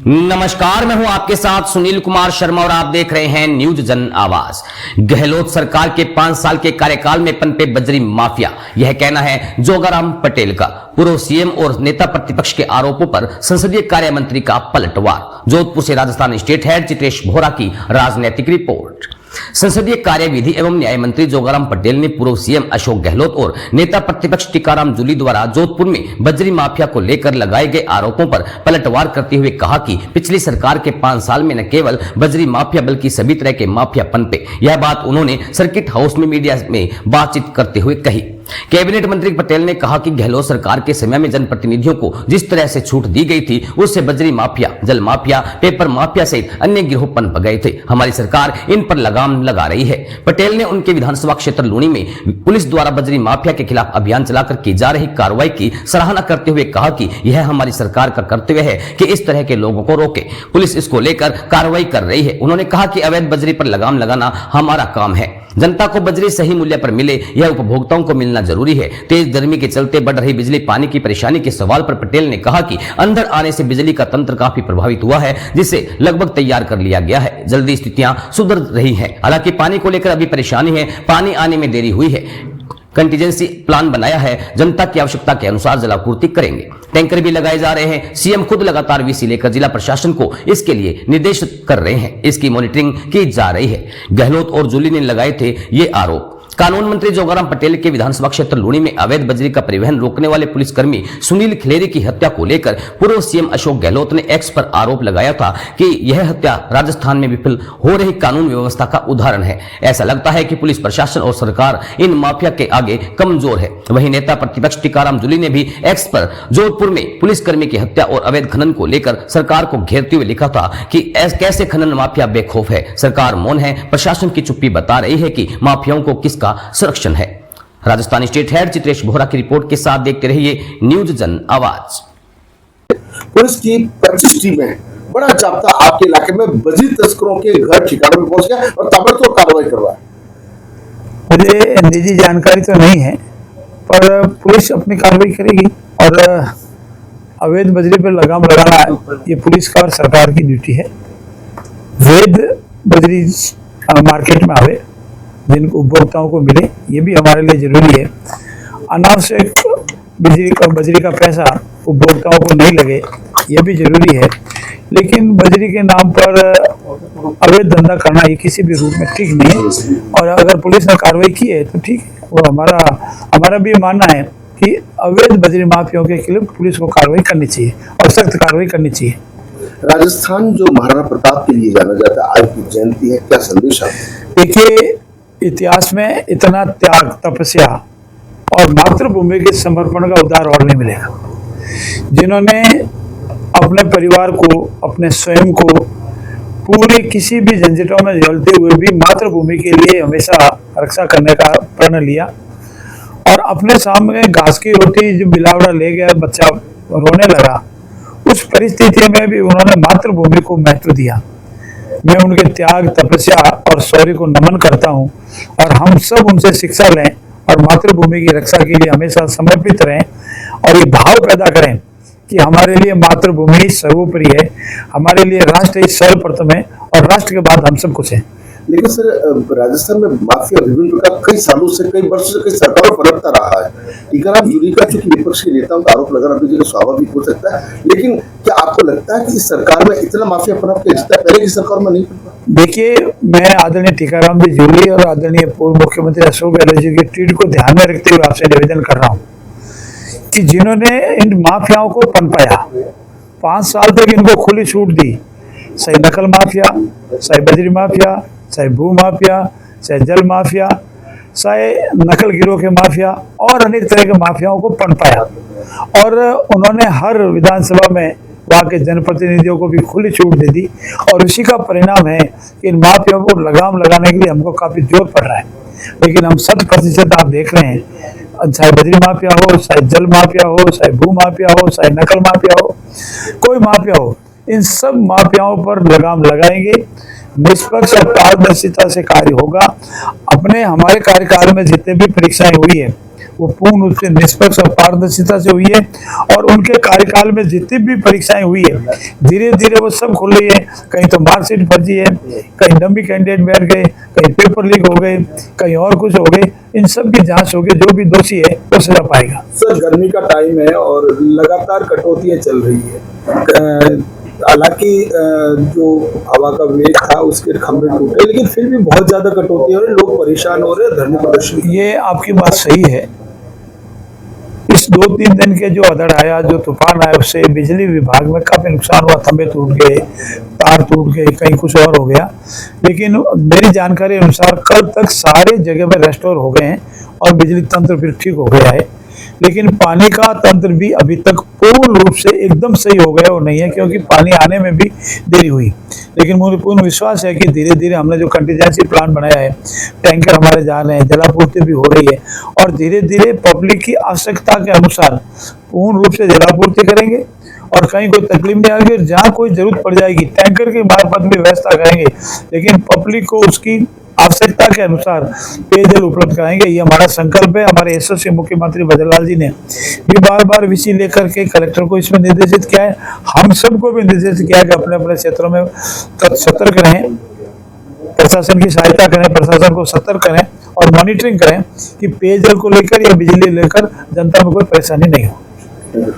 नमस्कार, मैं हूं आपके साथ सुनील कुमार शर्मा और आप देख रहे हैं न्यूज जन आवाज। गहलोत सरकार के 5 साल के कार्यकाल में पनपे बजरी माफिया, यह कहना है जोगाराम पटेल का। पूर्व सीएम और नेता प्रतिपक्ष के आरोपों पर संसदीय कार्य मंत्री का पलटवार। जोधपुर से राजस्थान स्टेट हेड चित्रेश बोहरा की राजनैतिक रिपोर्ट। संसदीय कार्य विधि एवं न्याय मंत्री जोगाराम पटेल ने पूर्व सीएम अशोक गहलोत और नेता प्रतिपक्ष टीकाराम जूली द्वारा जोधपुर में बजरी माफिया को लेकर लगाए गए आरोपों पर पलटवार करते हुए कहा कि पिछली सरकार के 5 साल में न केवल बजरी माफिया बल्कि सभी तरह के माफिया पनपे। यह बात उन्होंने सर्किट हाउस में मीडिया में बातचीत करते हुए कही। कैबिनेट मंत्री पटेल ने कहा कि गहलोत सरकार के समय में जनप्रतिनिधियों को जिस तरह से छूट दी गई थी उससे बजरी माफिया, जल माफिया, पेपर माफिया सहित अन्य गिरोह पनप गए थे। हमारी सरकार इन पर लगाम लगा रही है। पटेल ने उनके विधानसभा क्षेत्र लूनी में पुलिस द्वारा बजरी माफिया के खिलाफ अभियान चलाकर की जा रही कार्रवाई की सराहना करते हुए कहा कि यह हमारी सरकार का कर्तव्य है कि इस तरह के लोगों को रोके। पुलिस इसको लेकर कार्रवाई कर रही है। उन्होंने कहा कि अवैध बजरी पर लगाम लगाना हमारा काम है। जनता को बजरी सही मूल्य पर मिले, यह उपभोक्ताओं को मिलना जरूरी है। तेज गर्मी के चलते बढ़ रही बिजली पानी की परेशानी के सवाल पर पटेल ने कहा कि अंधड़ आने से बिजली का तंत्र काफी प्रभावित हुआ है, जिसे लगभग तैयार कर लिया गया है। जल्दी स्थितियां सुधर रही हैं। हालांकि पानी को लेकर अभी परेशानी है, पानी आने में देरी हुई है। कंटीजेंसी प्लान बनाया है, जनता की आवश्यकता के अनुसार जलापूर्ति करेंगे। टैंकर भी लगाए जा रहे हैं। सीएम खुद लगातार वीसी लेकर जिला प्रशासन को इसके लिए निर्देश कर रहे हैं। इसकी मॉनिटरिंग की जा रही है। गहलोत और जूली ने लगाए थे ये आरोप। कानून मंत्री जोगाराम पटेल के विधानसभा क्षेत्र लूनी में अवैध बजरी का परिवहन रोकने वाले पुलिसकर्मी सुनील खिलेरी की हत्या को लेकर पूर्व सीएम अशोक गहलोत ने एक्स पर आरोप लगाया था कि यह हत्या राजस्थान में विफल हो रही कानून व्यवस्था का उदाहरण है। ऐसा लगता है कि पुलिस प्रशासन और सरकार इन माफिया के आगे कमजोर है। वहीं नेता प्रतिपक्ष टीकाराम जूली ने भी एक्स पर जोधपुर में पुलिसकर्मी की हत्या और अवैध खनन को लेकर सरकार को घेरते हुए लिखा था कि कैसे खनन माफिया बेखौफ है, सरकार मौन है, प्रशासन की चुप्पी बता रही है कि माफियाओं को किसका संरक्षण है। राजस्थान स्टेट हेड चित्रेश बोहरा की रिपोर्ट के साथ देखते रहिए न्यूज जन आवाज। पुलिस की 25 टीमें बड़ा जाब्ता आपके इलाके में बजरी तस्करों के घर ठिकानों में पहुंच गया और ताबड़तोड़ कार्रवाई करवा। मुझे निजी जानकारी तो नहीं है, पर पुलिस अपनी कार्रवाई करेगी और अवैध बजरी पर लगाम लगाना ये पुलिस का और सरकार की ड्यूटी है। वैध बजरी मार्केट में आवे, जिनको उपभोक्ताओं को मिले, ये भी हमारे लिए जरूरी है। अनावश्यक बजरी का पैसा उपभोक्ताओं को नहीं लगे, ये भी जरूरी है। लेकिन बजरी के नाम पर अवैध धंधा करना ये किसी भी रूप में ठीक नहीं है। और अगर पुलिस ने कार्रवाई की है तो ठीक है। वो हमारा भी मानना है कि अवैध बजरी माफियाओं के खिलाफ पुलिस को कार्रवाई करनी चाहिए और सख्त कार्रवाई करनी चाहिए। राजस्थान जो महाराणा प्रताप के लिए जाना जाता है, आज की जयंती है, क्या संदेश है? देखिए, इतिहास में इतना त्याग, तपस्या और मातृभूमि के समर्पण का उदाहरण और नहीं मिलेगा। जिन्होंने अपने परिवार को, अपने स्वयं को पूरी किसी भी झंझटों में जलते हुए भी मातृभूमि के लिए हमेशा रक्षा करने का प्रण लिया और अपने सामने घास की रोटी जो बिलावड़ा ले गया, बच्चा रोने लगा, उस परिस्थिति में भी उन्होंने मातृभूमि को महत्व दिया। मैं उनके त्याग, तपस्या और शौर्य को नमन करता हूं और हम सब उनसे शिक्षा लें और मातृभूमि की रक्षा के लिए हमेशा समर्पित रहें और ये भाव पैदा करें कि हमारे लिए मातृभूमि सर्वोपरि है, हमारे लिए राष्ट्र ही सर्वप्रथम है और राष्ट्र के बाद हम सब कुछ है। लेकिन सर, राजस्थान में माफिया विभिन्न प्रकार कई सालों से, कई वर्षों से, कई सरकारों पर पनपता रहा है। टीकाराम जूली का चूंकि विपक्ष के नेताओं का आरोप लगाना भी स्वाभाविक हो सकता है, लेकिन क्या आपको लगता है कि इस सरकार में इतना माफिया पनप के जितना पहले की सरकार में नहीं? देखिए, मैं आदरणीय टीकाराम जी जूली और आदरणीय पूर्व मुख्यमंत्री अशोक गहलोत जी के ट्वीट को ध्यान में रखते हुए आपसे निवेदन कर रहा हूँ कि जिन्होंने इन माफियाओं को पनपाया, 5 साल तक इनको खुली छूट दी, चाहे नकल माफिया, चाहे बजरी माफिया, चाहे भू माफिया, चाहे जल माफिया, चाहे नकल गिरोह के माफिया और अनेक तरह के माफियाओं को पनपाया और उन्होंने हर विधानसभा में वहाँ के जनप्रतिनिधियों को भी खुली छूट दे दी और उसी का परिणाम है कि इन माफियाओं को लगाम लगाने के लिए हमको काफी जोर पड़ रहा है। लेकिन हम 100% आप देख रहे हैं, चाहे बजरी माफिया हो, चाहे जल माफिया हो, चाहे भू माफिया हो, चाहे नकल माफिया हो, कोई माफिया हो, इन सब माफियाओं पर लगाम लगाएंगे। निष्पक्ष और पारदर्शिता से कार्य होगा। हमारे कार्यकाल में जितने भी परीक्षाएं हुई है वो पूर्ण रूप से निष्पक्ष और पारदर्शिता से हुई है। और उनके कार्यकाल में जितनी भी परीक्षाएं हुई है धीरे धीरे वो सब खुल रही है। कहीं तो मार्कशीट फर्जी है, कहीं डम्मी कैंडिडेट बैठ गए, कहीं पेपर लीक हो गए, कहीं और कुछ हो गए। इन सब की जांच होगी, जो भी दोषी है वो सजा पाएगा। सर, गर्मी का टाइम है और लगातार कटौतियां चल रही है। हालांकि जो हवा का वेग था उसके खंभे टूटे, लेकिन फिर भी बहुत ज्यादा कटौती हो रही है, लोग परेशान हो रहे हैं, धरने प्रदर्शन। ये आपकी बात सही है। इस 2-3 दिन के जो अधड़ आया, जो तूफान आया, उससे बिजली विभाग में काफी नुकसान हुआ। खंभे टूट गए, तार टूट गए, कहीं कुछ और हो गया। लेकिन मेरी जानकारी अनुसार कल तक सारे जगह पर रेस्टोर हो गए हैं और बिजली तंत्र फिर ठीक हो गया है। लेकिन पानी का तंत्र भी अभी तक पूर्ण रूप से एकदम सही हो गया वो नहीं है, क्योंकि पानी आने में भी देरी हुई। लेकिन मुझे पूर्ण विश्वास है कि धीरे धीरे हमने जो कंटीजेंसी प्लान बनाया है, टैंकर हमारे जा रहे हैं, जलापूर्ति भी हो रही है और धीरे धीरे पब्लिक की आवश्यकता के अनुसार पूर्ण रूप से जलापूर्ति करेंगे। और कहीं कोई तकलीफ नहीं आएगी, जहाँ कोई जरूरत पड़ जाएगी टैंकर के मार्फत भी व्यवस्था करेंगे, लेकिन पब्लिक को उसकी आवश्यकता के अनुसार पेयजल उपलब्ध कराएंगे। ये हमारा संकल्प है। हमारे यशस्वी मुख्यमंत्री भजनलाल जी ने भी बार बार विषय लेकर के कलेक्टर को इसमें निर्देशित किया है। हम सबको भी निर्देशित किया है कि अपने अपने क्षेत्रों में सतर्क रहें, प्रशासन की सहायता करें, प्रशासन को सतर्क करें और मॉनिटरिंग करें कि पेयजल को लेकर या बिजली लेकर जनता में कोई परेशानी नहीं हो।